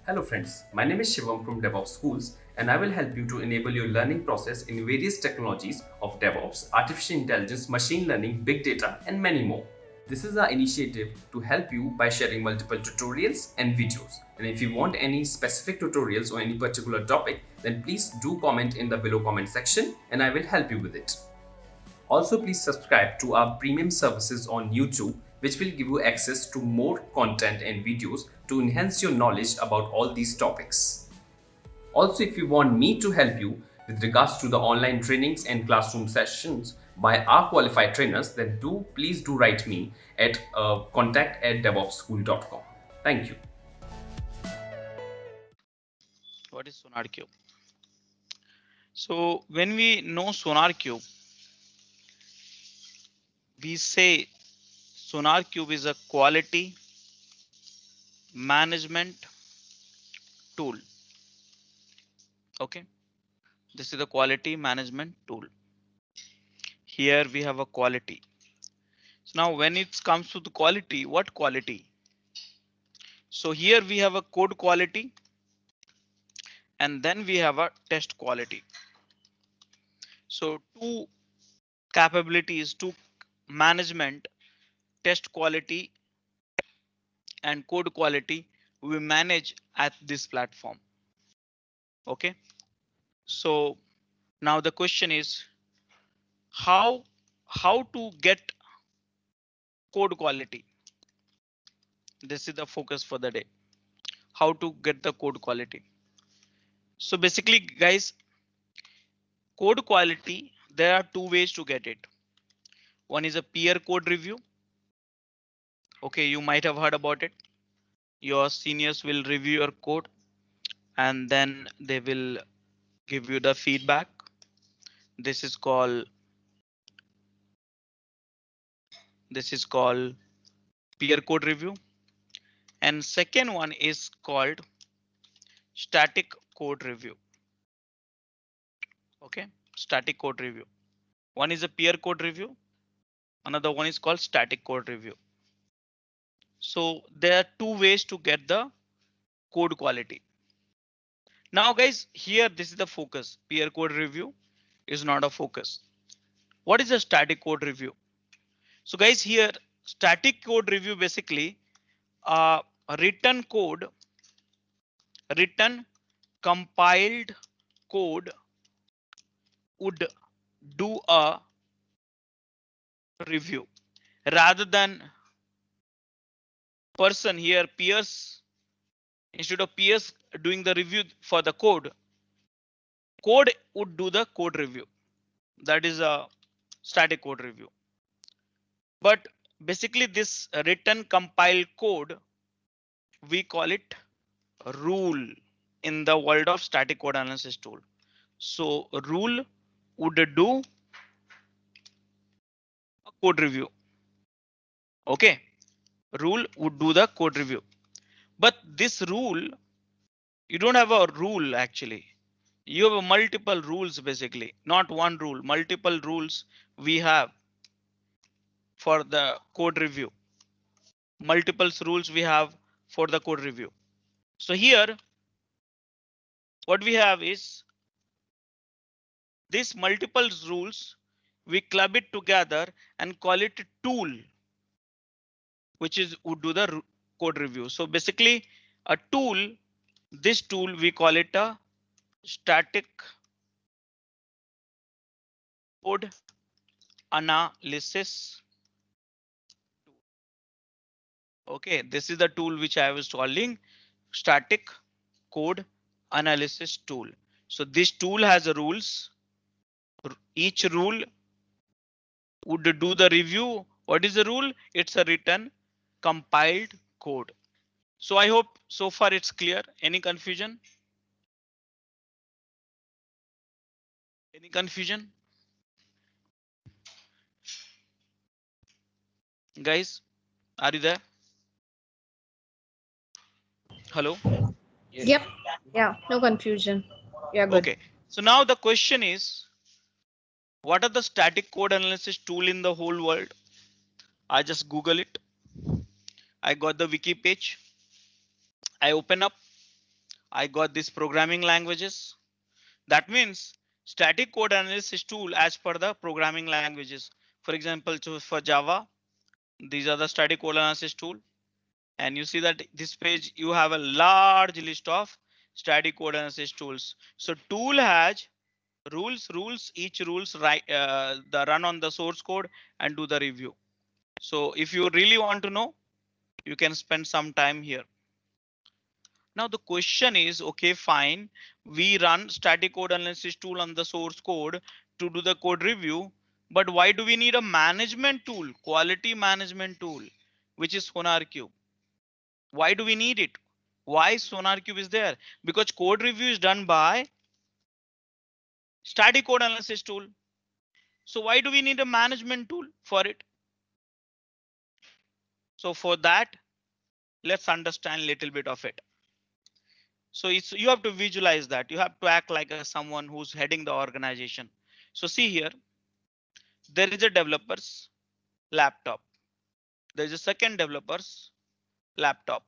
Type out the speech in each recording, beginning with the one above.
Hello friends, my name is Shivam from DevOps Schools and I will help you to enable your learning process in various technologies of DevOps, artificial intelligence, machine learning, big data and many more. This is our initiative to help you by sharing multiple tutorials and videos. And if you want any specific tutorials or any particular topic, then please do comment in the below comment section and I will help you with it. Also, please subscribe to our premium services on YouTube, which will give you access to more content and videos to enhance your knowledge about all these topics. Also, if you want me to help you with regards to the online trainings and classroom sessions by our qualified trainers, then please do write me at contact@devopsschool.com. Thank you. What is SonarQube? So when we know SonarQube, we say SonarQube is a quality management tool. Okay, this is the quality management tool. Here we have a quality. So now when it comes to the quality, what quality? So here we have a code quality and then we have a test quality. So two capabilities, two management, test quality and code quality we manage at this platform. Okay, so now the question is how to get code quality. This is the focus for the day. How to get the code quality. So basically guys, code quality, there are two ways to get it. One is a peer code review. Okay, you might have heard about it. Your seniors will review your code and then they will give you the feedback. This is called peer code review. And second one is called static code review. Okay, static code review. One is a peer code review. Another one is called static code review. So there are two ways to get the code quality. Now guys, here this is the focus. Peer code review is not a focus. What is a static code review? So guys, here static code review basically written code, written compiled code would do a review rather than person here peers. Instead of peers doing the review for the code would do the code review. That is a static code review. But basically this written compiled code, we call it rule in the world of static code analysis tool. So rule would do a code review. Okay, rule would do the code review. But this rule, you don't have a rule actually. You have multiple rules basically, not one rule, multiple rules we have for the code review. Multiple rules we have for the code review. So here, what we have is these multiple rules, we club it together and call it a tool, which is would do the code review. So basically a tool, this tool we call it a static code analysis. Okay, this is the tool which I was calling static code analysis tool. So this tool has rules. Each rule would do the review. What is the rule? It's a written compiled code. So I hope so far it's clear. Any confusion? Any confusion? Guys, are you there? Hello? Yes. Yep. Yeah. No confusion. Yeah. Good. Okay. So now the question is, what are the static code analysis tool in the whole world? I just Google it. I got the wiki page. I open up. I got these programming languages. That means static code analysis tool as per the programming languages. For example, for Java, these are the static code analysis tool. And you see that this page, you have a large list of static code analysis tools. So tool has rules, each rules the run on the source code and do the review. So if you really want to know, you can spend some time here. Now the question is, okay, fine. We run static code analysis tool on the source code to do the code review. But why do we need a management tool, quality management tool, which is SonarQube? Why do we need it? Why SonarQube is there? Because code review is done by static code analysis tool. So why do we need a management tool for it? So for that, let's understand a little bit of it. So it's, you have to visualize that. You have to act like someone who's heading the organization. So see here, there is a developer's laptop. There is a second developer's laptop.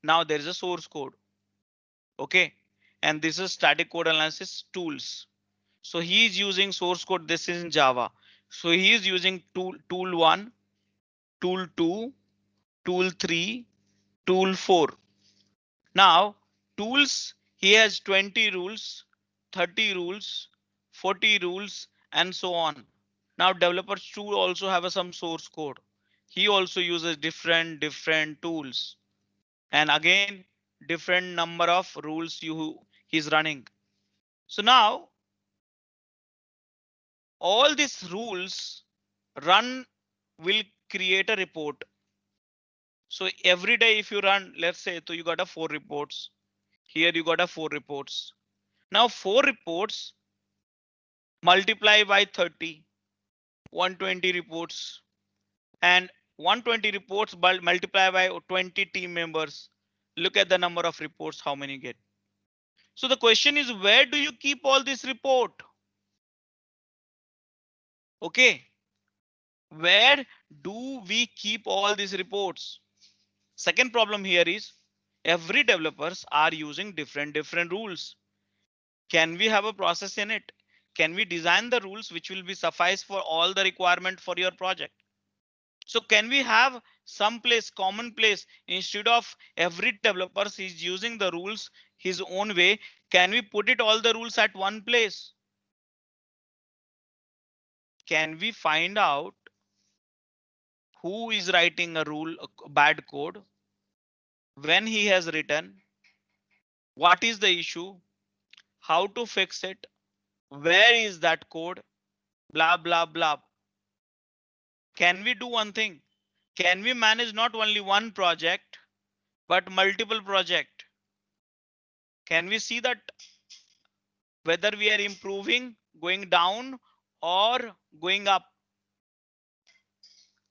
Now there is a source code. Okay. And this is static code analysis tools. So he is using source code. This is in Java. So he is using tool 1, tool 2, tool 3, tool 4. Now tools, he has 20 rules, 30 rules, 40 rules, and so on. Now developers tool also have some source code. He also uses different tools. And again, different number of rules he's running. So now all these rules run will create a report. So every day if you run, let's say, so you got a 4 reports. Here you got a 4 reports. Now 4 reports multiply by 30, 120 reports, and 120 reports multiply by 20 team members. Look at the number of reports, how many get. So the question is, where do you keep all this report? Okay. Where do we keep all these reports? Second problem here is every developers are using different rules. Can we have a process in it? Can we design the rules which will be suffice for all the requirement for your project? So can we have some place, common place, instead of every developer is using the rules his own way? Can we put it all the rules at one place? Can we find out who is writing a rule, a bad code, when he has written, what is the issue, how to fix it, where is that code, blah, blah, blah. Can we do one thing? Can we manage not only one project, but multiple project? Can we see that whether we are improving, going down or going up?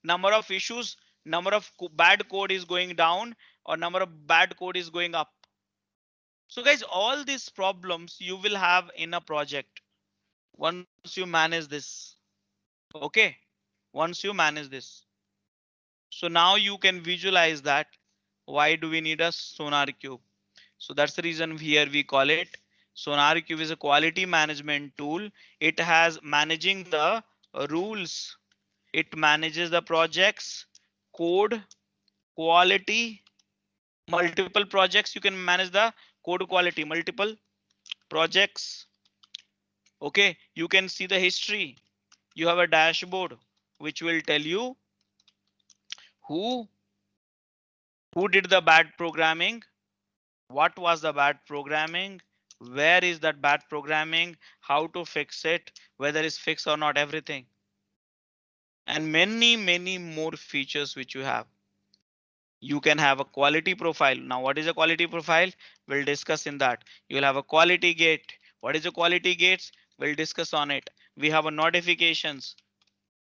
Number of issues, number of bad code is going down or number of bad code is going up. So guys, all these problems you will have in a project once you manage this. Okay, once you manage this. So now you can visualize that. Why do we need a SonarQube? So that's the reason here we call it. SonarQube is a quality management tool. It has managing the rules. It manages the projects, code, quality, multiple projects. You can manage the code quality, multiple projects. Okay, you can see the history. You have a dashboard which will tell you who did the bad programming, what was the bad programming, where is that bad programming, how to fix it, whether it's fixed or not, everything. And many more features which you have. You can have a quality profile. Now, what is a quality profile? We'll discuss in that. You'll have a quality gate. What is a quality gates? We'll discuss on it. We have a notifications,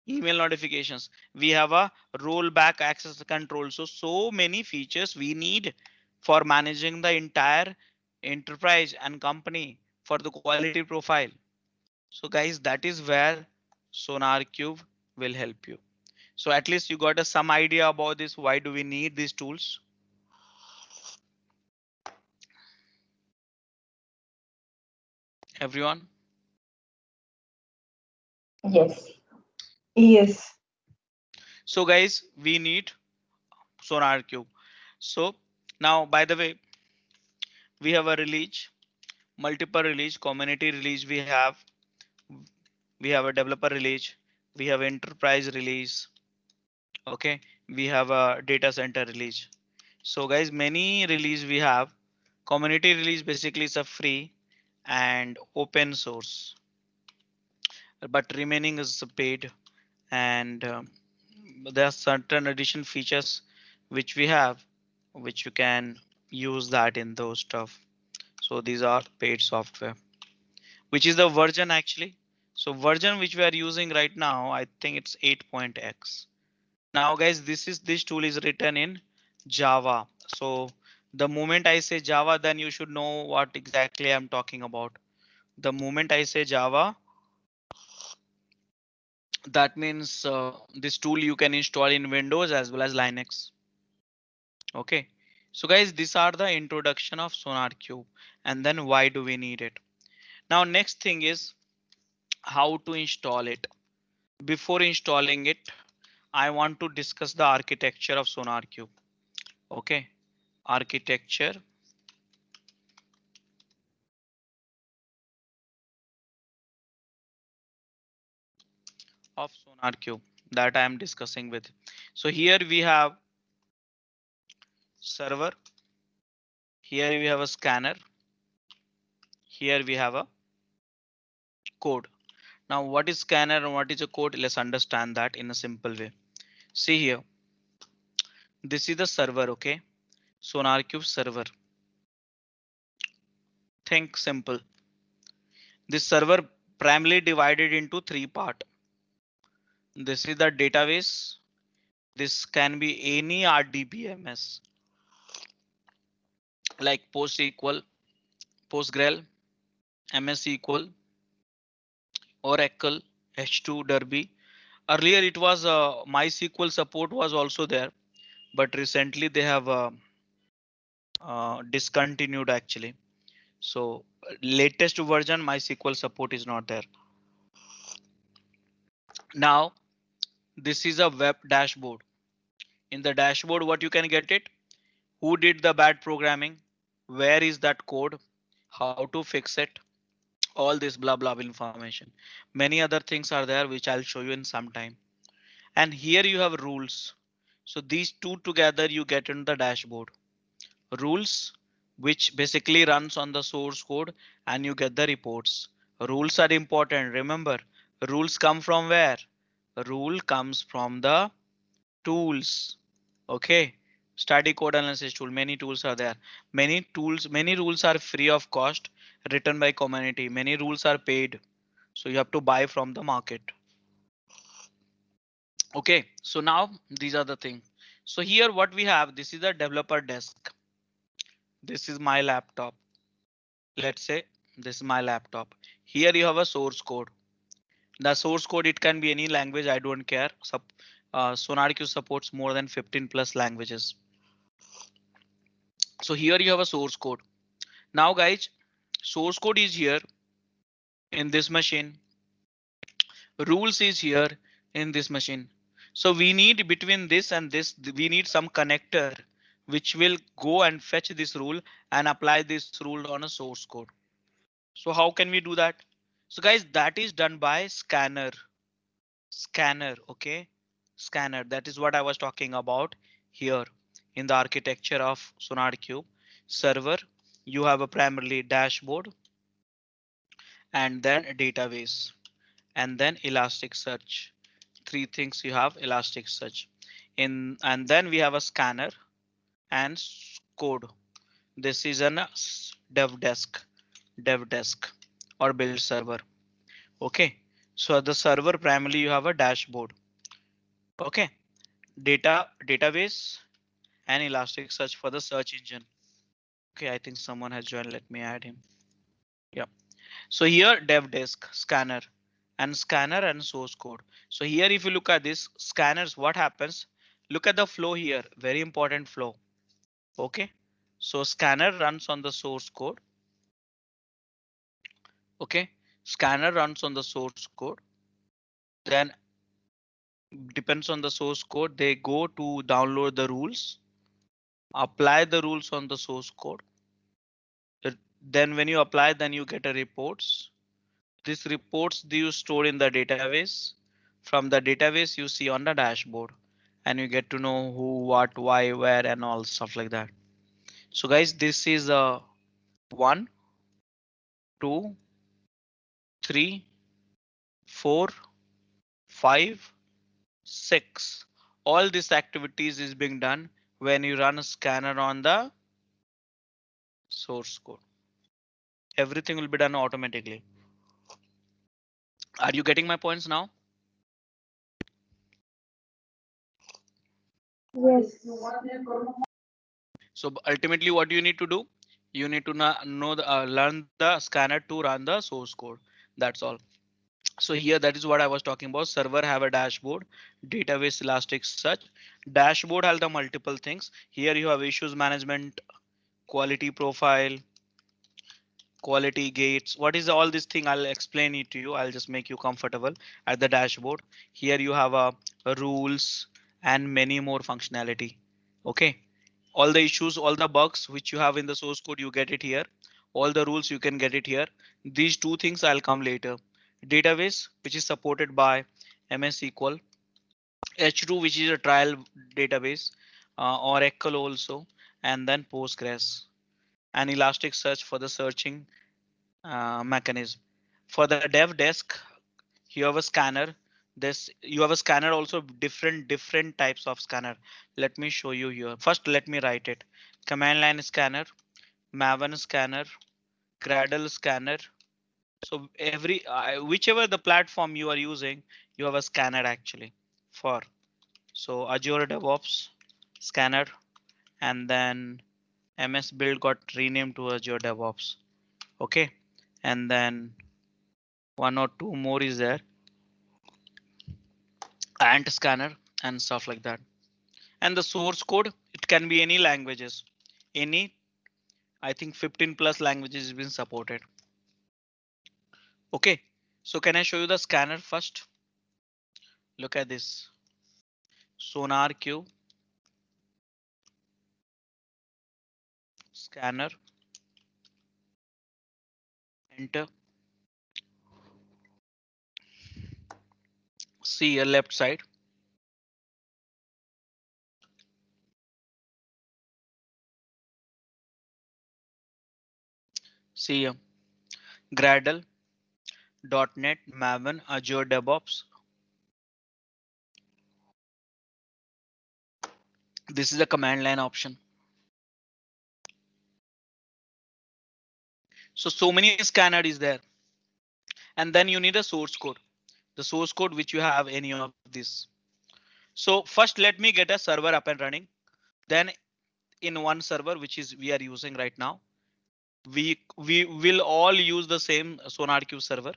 email notifications. We have a rollback access control. So many features we need for managing the entire enterprise and company for the quality profile. So guys, that is where SonarQube will help you. So at least you got some idea about this. Why do we need these tools? Everyone? Yes. Yes. So guys, we need Sonar Cube. So now, by the way, we have a release, multiple release, community release. We have a developer release. We have enterprise release. Okay, we have a data center release. So guys, many release we have. Community release basically is a free and open source, but remaining is paid. And there are certain additional features which we have, which you can use that in those stuff. So these are paid software, which is the version actually. So version which we are using right now, I think it's 8.x. Now guys, this tool is written in Java. So the moment I say Java, then you should know what exactly I'm talking about. The moment I say Java, that means this tool you can install in Windows as well as Linux. Okay. So guys, these are the introduction of SonarQube, and then why do we need it? Now next thing is how to install it. Before installing it, I want to discuss the architecture of SonarQube. Okay. Architecture of SonarQube that I am discussing with. So here we have server. Here we have a scanner. Here we have a code. Now what is scanner and what is a code? Let's understand that in a simple way. See here. This is the server. Okay. SonarQube server. Think simple. This server primarily divided into three parts. This is the database. This can be any RDBMS like PostSQL, PostgreSQL, MS SQL, Oracle, H2, Derby. Earlier it was MySQL support was also there, but recently they have discontinued actually. So latest version MySQL support is not there. Now this is a web dashboard. In the dashboard, what you can get it? Who did the bad programming? Where is that code? How to fix it? All this blah blah information. Many other things are there which I'll show you in some time. And here you have rules. So these two together you get in the dashboard. Rules which basically runs on the source code and you get the reports. Rules are important. Remember, rules come from where? Rule comes from the tools. Okay. Study code analysis tool. Many tools are there. Many rules are free of cost written by community. Many rules are paid. So you have to buy from the market. Okay. So now these are the things. So here what we have, this is the developer desk. This is my laptop. Let's say this is my laptop. Here you have a source code. The source code, it can be any language. I don't care. SonarQube supports more than 15 plus languages. So here you have a source code. Now guys, source code is here in this machine. Rules is here in this machine. So we need between this and this, we need some connector which will go and fetch this rule and apply this rule on a source code. So how can we do that? So guys, that is done by scanner. Scanner, okay? Scanner, that is what I was talking about here in the architecture of SonarQube server. You have a primarily dashboard and then a database and then Elasticsearch. Three things you have Elasticsearch in, and then we have a scanner and code. This is an dev desk or build server. Okay, so the server primarily you have a dashboard. Okay, database and Elasticsearch for the search engine. Okay, I think someone has joined. Let me add him. Yeah. So here dev desk, scanner and source code. So here if you look at this scanners, what happens? Look at the flow here. Very important flow. Okay. So scanner runs on the source code. Okay, scanner runs on the source code. Then depends on the source code. They go to download the rules, apply the rules on the source code. Then when you apply, then you get a reports. These reports do you store in the database. From the database you see on the dashboard, and you get to know who, what, why, where, and all stuff like that. So guys, this is a 1, 2, 3, 4, 5, 6. All these activities is being done when you run a scanner on the source code. Everything will be done automatically. Are you getting my points now? Yes. So ultimately, what do you need to do? You need to learn the scanner to run the source code. That's all. So here, that is what I was talking about. Server have a dashboard, database Elasticsearch. Dashboard has the multiple things. Here you have issues management, quality profile, quality gates. What is all this thing? I'll explain it to you. I'll just make you comfortable at the dashboard. Here you have a rules and many more functionality. Okay. All the issues, all the bugs which you have in the source code, you get it here. All the rules you can get it here. These two things I'll come later. Database, which is supported by MS SQL, H2, which is a trial database, Oracle also, and then Postgres and Elasticsearch for the searching mechanism. For the dev desk, you have a scanner. This you have a scanner also, different types of scanner. Let me show you here. First, let me write it. Command line scanner, Maven scanner, Gradle scanner. So every whichever the platform you are using, you have a scanner actually for. So Azure DevOps scanner, and then MS Build got renamed to Azure DevOps. Okay, and then one or two more is there, Ant scanner and stuff like that. And the source code, it can be any languages, any, I think 15 plus languages has been supported. Okay, so can I show you the scanner first? Look at this. SonarQube scanner, enter. See your left side. See here. Gradle, .NET, Maven, Azure DevOps. This is the command line option. So many scanner is there. And then you need a source code. The source code which you have any of this. So first let me get a server up and running. Then in one server, which is we are using right now, we will all use the same SonarQube server.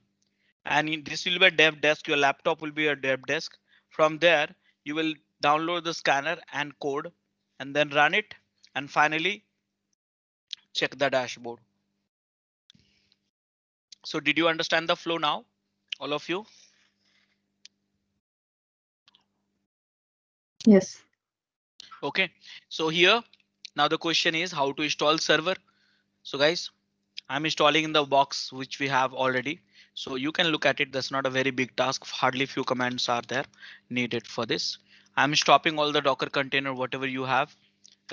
And this will be a dev desk. Your laptop will be a dev desk. From there, you will download the scanner and code and then run it. And finally, check the dashboard. So did you understand the flow now? All of you? Yes. Okay, so here now the question is how to install server. So guys, I'm installing in the box which we have already. So you can look at it. That's not a very big task. Hardly few commands are there needed for this. I'm stopping all the Docker container, whatever you have,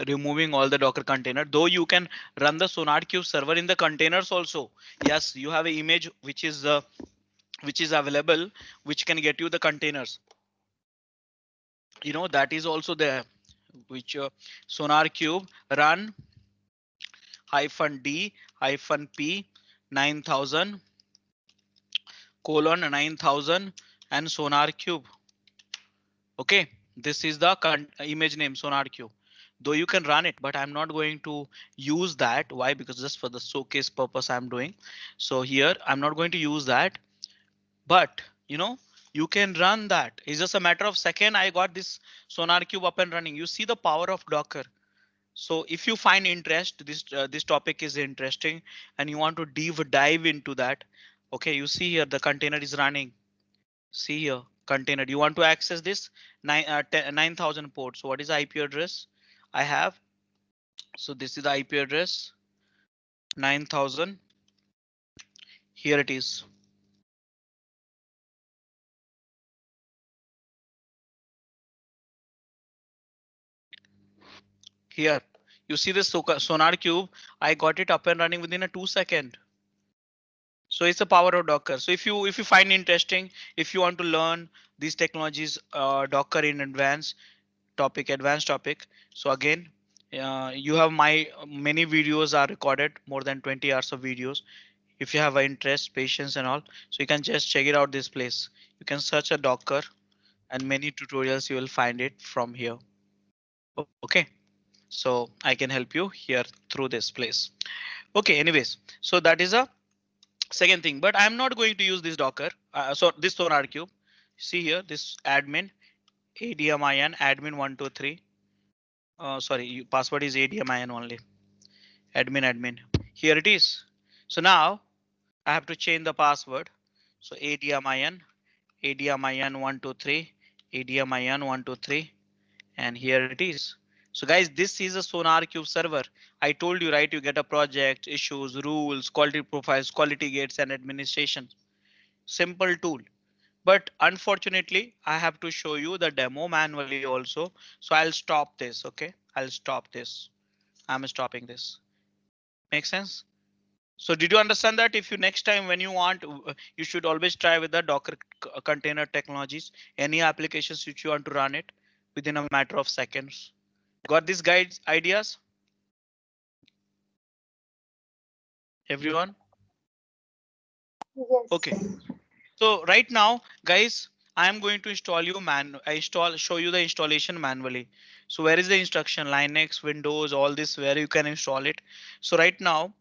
removing all the Docker container, though you can run the SonarQube server in the containers also. Yes, you have an image which is available, which can get you the containers. You know, that is also there, which SonarQube run -d -p 9000 :9000 and SonarQube. Okay, this is the image name SonarQube. Though you can run it, but I'm not going to use that. Why? Because just for the showcase purpose I'm doing. So here I'm not going to use that, but you know, you can run that. It's just a matter of second. I got this SonarQube up and running. You see the power of Docker. So if you find interest, this topic is interesting and you want to dive into that, Okay, you see here the container is running. See here, container. You want to access this 9,000 ports. So what is the IP address I have? So this is the IP address 9,000. Here it is. Here you see this Sonar Cube. I got it up and running within a 2 second. So it's the power of Docker. So if you find interesting, if you want to learn these technologies, Docker in advanced topic. So again, you have my many videos are recorded, more than 20 hours of videos. If you have an interest, patience and all, so you can just check it out this place. You can search a Docker and many tutorials you will find it from here. Okay, so I can help you here through this place. Okay, anyways, so that is a second thing, but I'm not going to use this Docker. So this Sonar Cube, see here, this admin ADMIN admin123. Sorry, password is ADMIN only. Admin. Here it is. So now I have to change the password. So ADMIN 123, ADMIN 123, and here it is. So guys, this is a Sonar Cube server. I told you, right? You get a project, issues, rules, quality profiles, quality gates, and administration. Simple tool. But unfortunately, I have to show you the demo manually also. So I'll stop this. OK, I'll stop this. I'm stopping this. Make sense? So did you understand that if you next time when you want, you should always try with the Docker container technologies, any applications which you want to run it within a matter of seconds. Got these guides ideas? Everyone? Yes. OK. So right now, guys, I am going to install you show you the installation manually. So where is the instruction? Linux, Windows, all this where you can install it. So right now,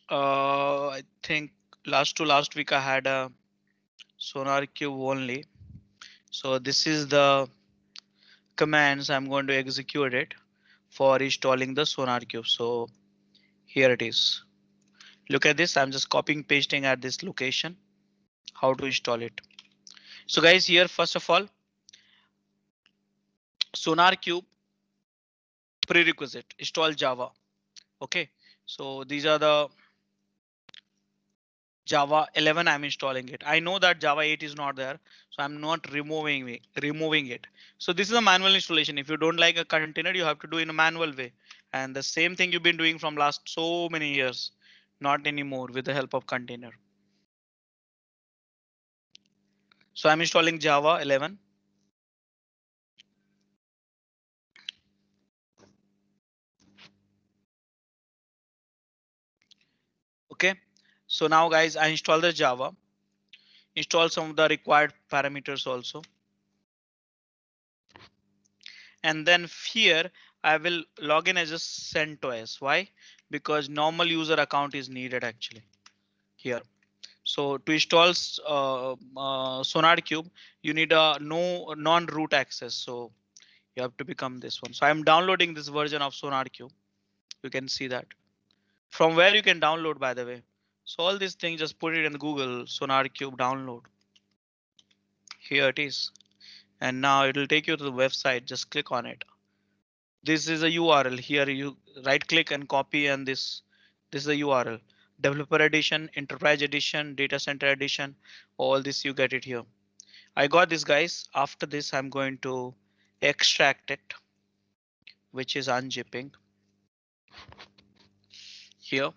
I think last week I had a Sonar Cube only. So this is the commands I'm going to execute it for installing the Sonar Cube. So here it is. Look at this. I'm just copying pasting at this location. How to install it. So guys, here first of all, Sonar Cube prerequisite install Java. Okay, so these are the Java 11 I'm installing it. I know that Java 8 is not there, so I'm not removing it. So this is a manual installation. If you don't like a container, you have to do in a manual way. And the same thing you've been doing from last so many years, not anymore with the help of container. So I'm installing Java 11. Okay, so now guys, I install the Java, install some of the required parameters also. And then here I will log in as a CentOS. Why? Because normal user account is needed actually here. So to install Sonar Cube, you need a non-root access. So you have to become this one. So I'm downloading this version of Sonar Cube. You can see that from where you can download, by the way. So all these things, just put it in Google Sonar Cube download. Here it is. And now it will take you to the website. Just click on it. This is a URL here. You right click and copy, and this is a URL. Developer edition, enterprise edition, data center edition, all this you get it here. I got this guys. After this, I'm going to extract it, which is unzipping here.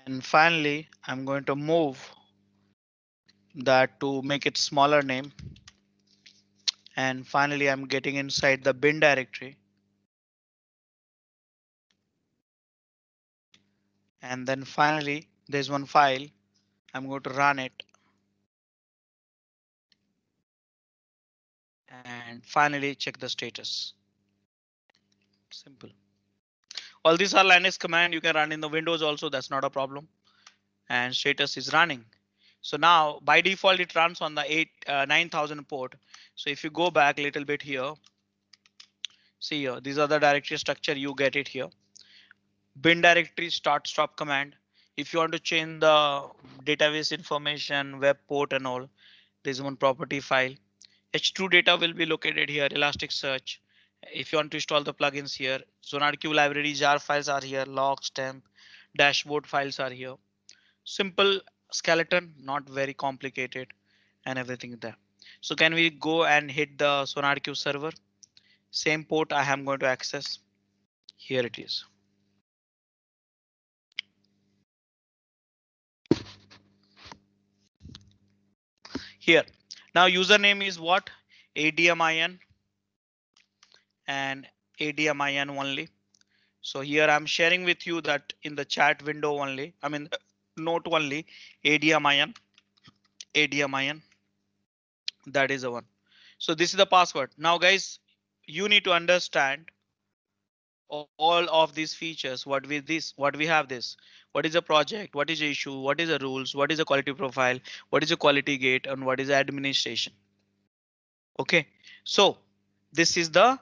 And finally, I'm going to move that to make it smaller name. And finally, I'm getting inside the bin directory. And then finally, there's one file. I'm going to run it. And finally, check the status. Simple. All these are Linux command you can run in the Windows also. That's not a problem. And status is running. So now by default, it runs on the 9000 port. So if you go back a little bit here, see here, these are the directory structure. You get it here. bin directory start stop command. If you want to change the database information, web port and all, there's one property file. H2 data will be located here, Elasticsearch. If you want to install the plugins here, SonarQube library jar files are here, logs, temp, dashboard files are here. Simple skeleton, not very complicated, and everything there. So can we go and hit the SonarQube server? Same port I am going to access. Here it is. Here. Now username is what? ADMIN and ADMIN only. So here I'm sharing with you that in the chat window only, I mean, note only ADMIN, ADMIN. That is the one. So this is the password. Now guys, you need to understand all of these features. What we have this, what is the project, what is the issue, what is the rules, what is the quality profile, what is the quality gate, and what is the administration. Okay, so this is the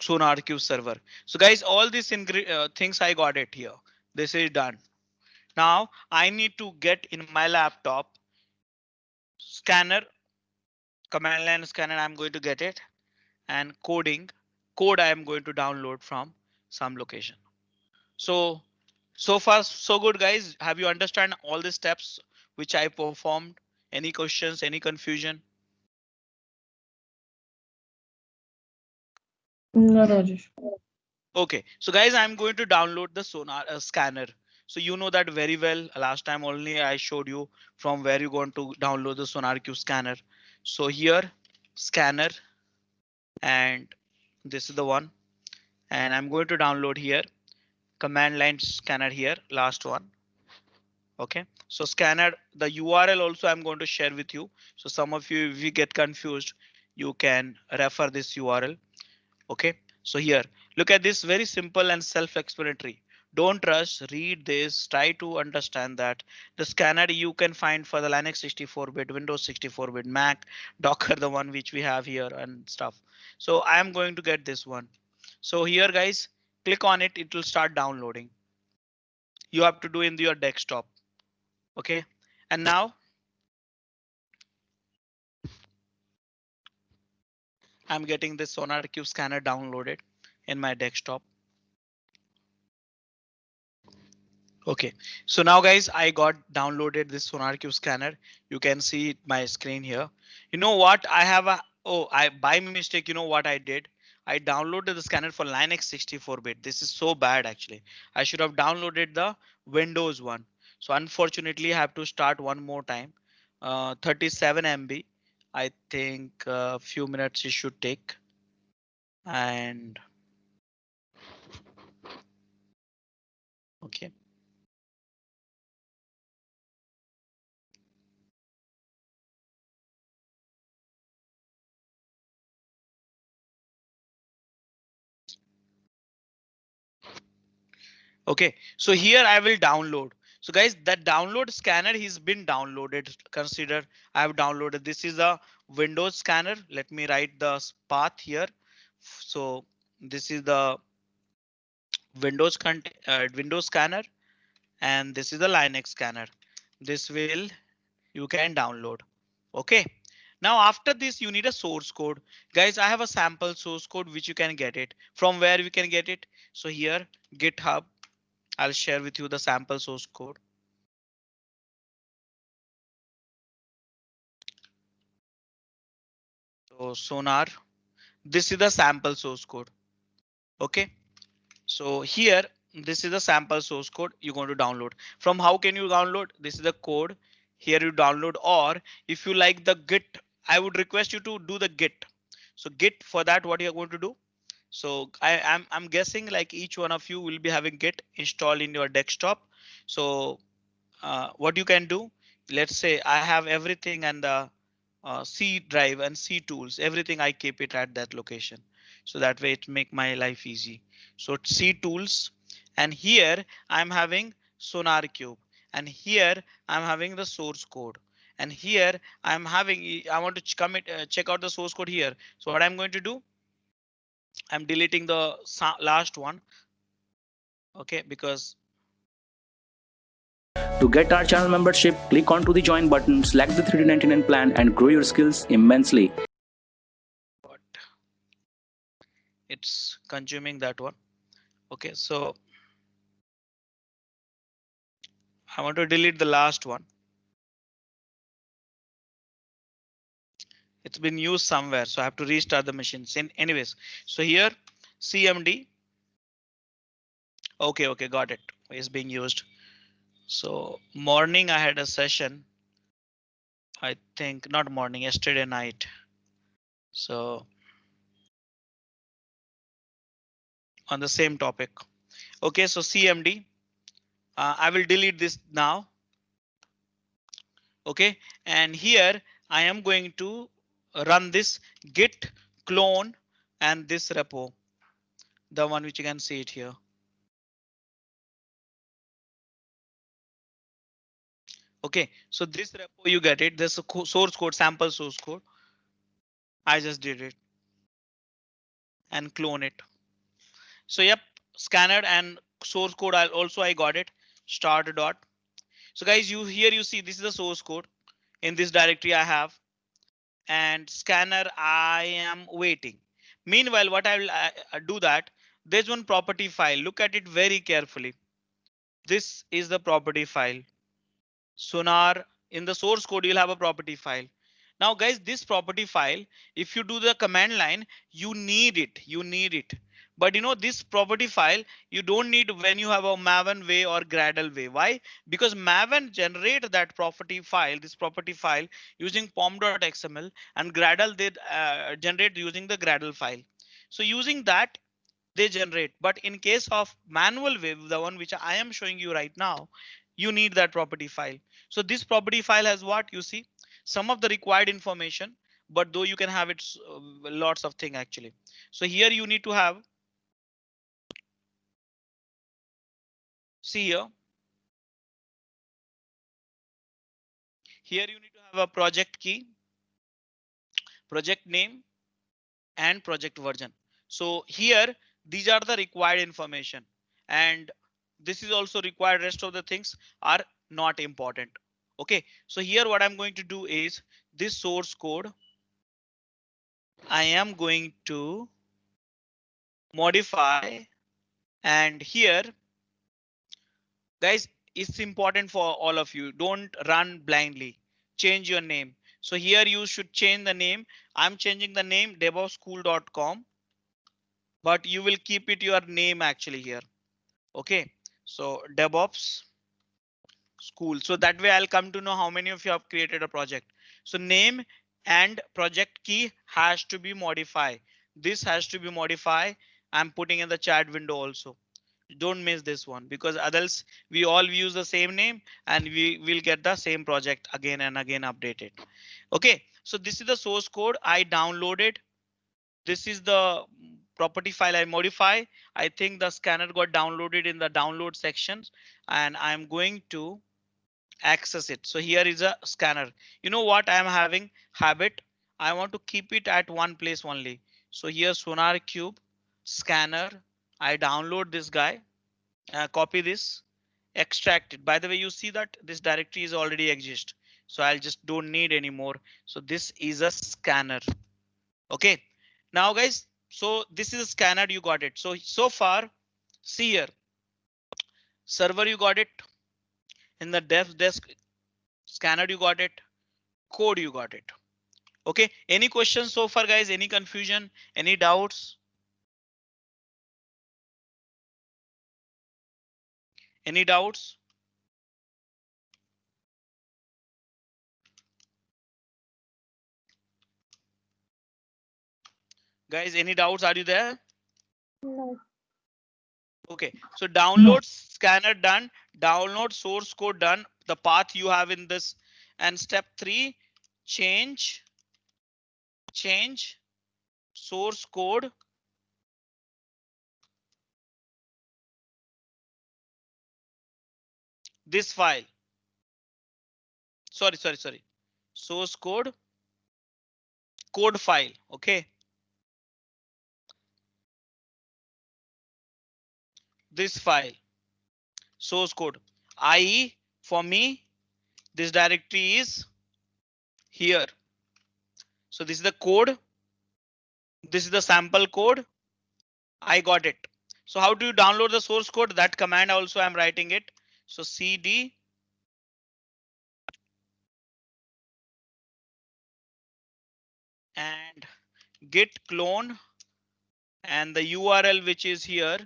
SonarQube server. So guys, all these things I got it here. This is done. Now I need to get in my laptop scanner, command line scanner. I'm going to get it, and code I am going to download from some location. So far so good, guys. Have you understand all the steps which I performed? Any questions, any confusion? No, Rajesh. Okay, so guys, I'm going to download the Sonar scanner. So you know that very well. Last time only I showed you from where you're going to download the SonarQube scanner. So here, scanner, and this is the one. And I'm going to download here, command line scanner here, last one. Okay, so scanner, the URL also I'm going to share with you. So some of you, if you get confused, you can refer this URL. Okay, so here, look at this, very simple and self-explanatory. Don't rush, read this, try to understand that the scanner you can find for the Linux 64-bit, Windows 64-bit, Mac, Docker, the one which we have here and stuff. So I am going to get this one. So here guys, click on it, it will start downloading. You have to do in your desktop. Okay, and now I'm getting this SonarQube scanner downloaded in my desktop. Okay, so now guys, I got downloaded this SonarQube scanner. You can see my screen here. You know what? I have a, oh, I by mistake, you know what I did? I downloaded the scanner for Linux 64-bit. This is so bad actually. I should have downloaded the Windows one. So unfortunately, I have to start one more time. 37 MB. I think a few minutes it should take. And okay. Okay, so here I will download. So guys, that download scanner has been downloaded. Consider I have downloaded. This is a Windows scanner. Let me write the path here. So this is the Windows scanner, and this is the Linux scanner. This will you can download. Okay. Now after this, you need a source code. Guys, I have a sample source code which you can get it. From where we can get it? So here, GitHub. I'll share with you the sample source code. So Sonar, this is the sample source code. OK, so here, this is the sample source code you're going to download. From how can you download? This is the code. Here you download, or if you like the Git, I would request you to do the Git. So Git, for that, what you're going to do? So I'm guessing like each one of you will be having Git installed in your desktop. So what you can do, let's say I have everything and the C drive and C tools, everything I keep it at that location. So that way it make my life easy. So C tools, and here I'm having SonarQube, and here I'm having the source code. And here I'm having, I want to check out the source code here. So what I'm going to do, I'm deleting the last one. Okay, because To get our channel membership, click onto the join button, select the 3D99 plan and grow your skills immensely. what it's consuming that one. Okay, so I want to delete the last one. It's been used somewhere, so I have to restart the machines. Anyways, so here CMD. Okay, got it. Is being used. So morning I had a session. I think not morning, yesterday night. So on the same topic. Okay, so CMD. I will delete this now. Okay, and here I am going to run this git clone and this repo, the one which you can see it here. Okay, so this repo you get it. This source code, sample source code. I just did it and clone it. So yep, scanner and source code. I got it. Start dot. So guys, you see this is the source code. In this directory I have, and scanner I am waiting. Meanwhile, what I will do that there's one property file. Look at it very carefully. This is the property file. Sonar in the source code, you'll have a property file. Now guys, this property file, if you do the command line, you need it. But you know, this property file, you don't need when you have a Maven way or Gradle way. Why? Because Maven generate that property file, this property file using pom.xml, and Gradle did generate using the Gradle file. So using that, they generate. But in case of manual way, the one which I am showing you right now, you need that property file. So this property file has what you see, some of the required information, but though you can have it lots of things actually. So here you need to have, see here you need to have a project key, project name, and project version. So here these are the required information, and this is also required. Rest of the things are not important. Okay, so here what I'm going to do is this source code I am going to modify, and here guys, it's important for all of you, don't run blindly, change your name. So here you should change the name. I'm changing the name devopsschool.com, but you will keep it your name actually here. Okay, so DevOps school. So that way I'll come to know how many of you have created a project. So name and project key has to be modified. This has to be modified. I'm putting in the chat window also. Don't miss this one, because others we all use the same name and we will get the same project again and again updated. Okay, so this is the source code I downloaded. This is the property file I modify. I think the scanner got downloaded in the download sections, and I'm going to access it. So here is a scanner. You know what I'm having habit? I want to keep it at one place only. So here Sonar Cube scanner. I download this guy, copy this, extract it. By the way, you see that this directory is already exist. So I'll just don't need anymore. So this is a scanner. Okay, now guys, so this is a scanner, you got it. So far, see here, server you got it, in the dev desk scanner you got it, code you got it. Okay, any questions so far guys, any confusion, any doubts? Any doubts? Guys, any doubts? Are you there? No. Okay, so download scanner done, download source code done, the path you have in this, and step 3, change source code this file. Sorry. Source code file. Okay. This file. source code, i.e. for me, this directory is here. So this is the code. This is the sample code. I got it. So how do you download the source code? That command also I'm writing it. So cd and git clone and the URL which is here.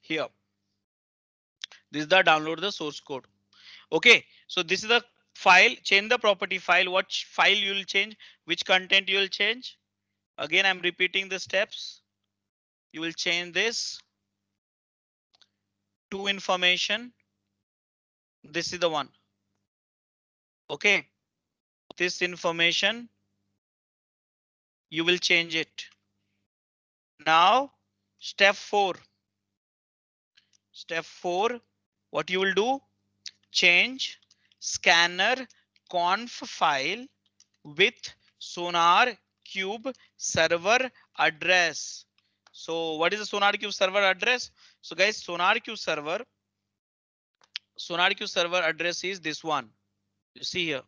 Here. This is the download the source code. Okay, so this is the file, change the property file. What file you will change, which content you will change. Again, I'm repeating the steps. You will change this to information. This is the one. Okay, this information, you will change it. Now, step 4. Step 4, what you will do? Change scanner conf file with Sonar Cube server address. So what is the Sonar Cube server address? So guys, Sonar Cube server address is this one. You see here.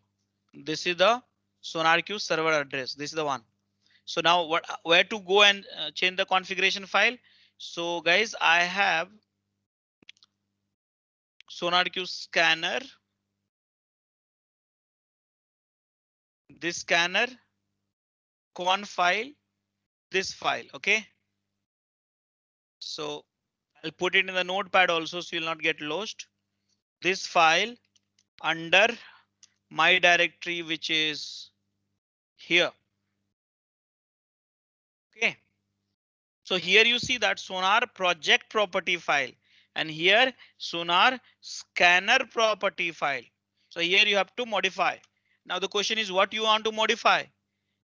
This is the Sonar Cube server address. This is the one. So now where to go and change the configuration file? So guys, I have SonarQube scanner. This scanner conf file, this file. OK, so I'll put it in the notepad also, so you'll not get lost. This file under my directory, which is here. OK, so here you see that Sonar project property file and here Sonar scanner property file. So here you have to modify. Now the question is what you want to modify.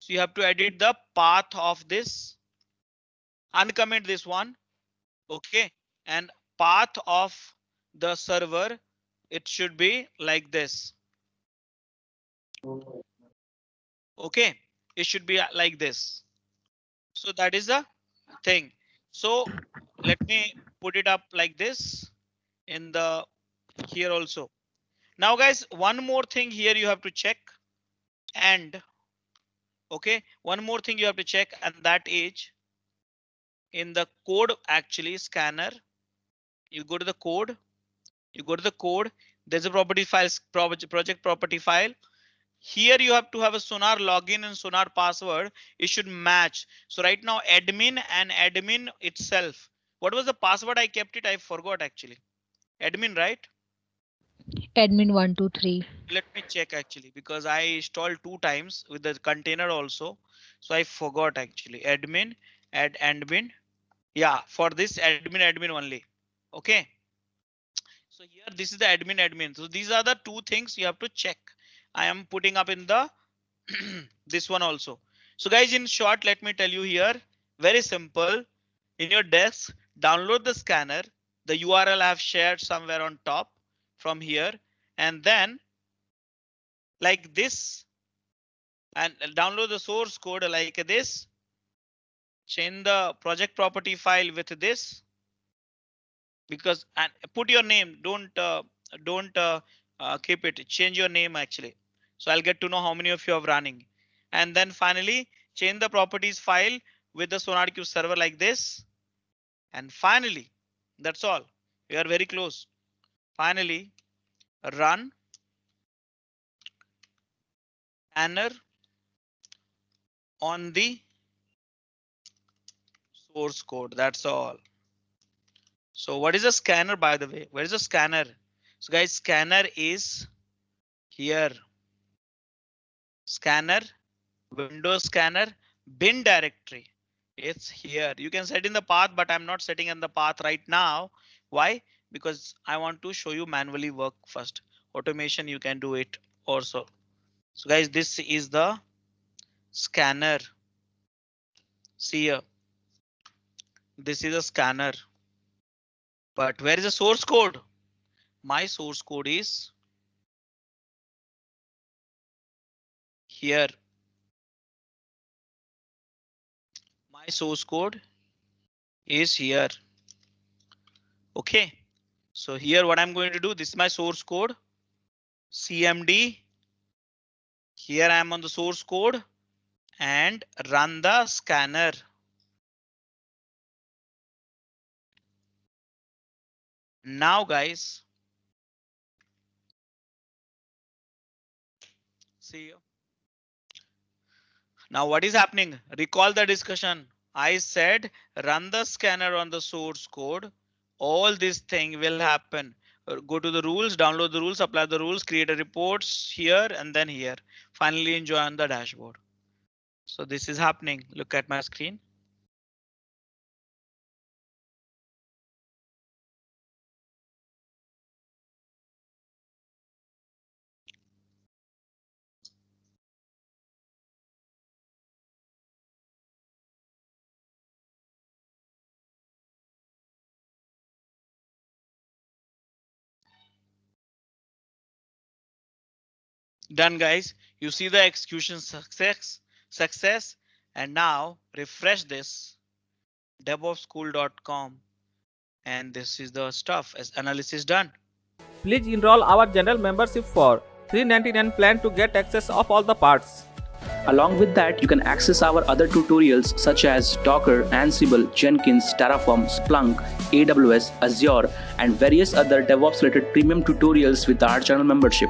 So you have to edit the path of this, uncomment this one. OK, and path of the server, it should be like this. OK, it should be like this. So that is the thing. So let me put it up like this in the here also. Now guys, one more thing here you have to check. And OK, one more thing you have to check, and that is in the code actually scanner. You go to the code. There's a property files, project property file. Here you have to have a Sonar login and Sonar password. It should match. So right now admin and admin itself. What was the password? I kept it. I forgot actually. Admin, right? Admin 123. Let me check actually, because I installed 2 times with the container also. So I forgot actually. Admin, add admin. Yeah, for this admin only. OK. So here this is the admin. So these are the 2 things you have to check. I am putting up in the this one also. So guys, in short, let me tell you here, very simple. In your desk, download the scanner. The URL I have shared somewhere on top from here, and then like this, and download the source code like this. Change the project property file with this, because and put your name. Don't keep it. Change your name actually. So I'll get to know how many of you are running. And then finally change the properties file with the SonarQube server like this. And finally, that's all. We are very close. Finally, run scanner on the source code. That's all. So what is a scanner, by the way? Where is a scanner? So guys, scanner is here. Scanner, Windows scanner, bin directory. It's here. You can set in the path, but I'm not setting in the path right now. Why? Because I want to show you manually work first. Automation, you can do it also. So guys, this is the scanner. See here. This is a scanner. But where is the source code? My source code is here. My source code is here. Okay. So here what I'm going to do, this is my source code, CMD. Here I am on the source code and run the scanner. Now guys, see you. Now what is happening? Recall the discussion. I said run the scanner on the source code. All this thing will happen. Go to the rules, download the rules, apply the rules, create a reports here and then here. Finally enjoy on the dashboard. So this is happening. Look at my screen. Done guys. You see the execution success. And now refresh this devopsschool.com. And this is the stuff as analysis done. Please enroll our general membership for $3.99 plan to get access of all the parts. Along with that, you can access our other tutorials such as Docker, Ansible, Jenkins, Terraform, Splunk, AWS, Azure, and various other DevOps related premium tutorials with our channel membership.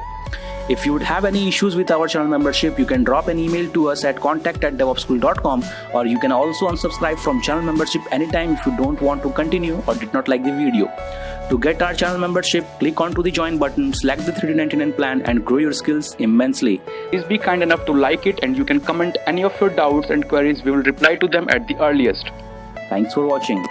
If you would have any issues with our channel membership, you can drop an email to us at contact@devopsschool.com, or you can also unsubscribe from channel membership anytime if you don't want to continue or did not like the video. To get our channel membership, click onto the join button, select the $3.99 plan and grow your skills immensely. Please be kind enough to like it, and you can comment any of your doubts and queries. We will reply to them at the earliest. Thanks for watching.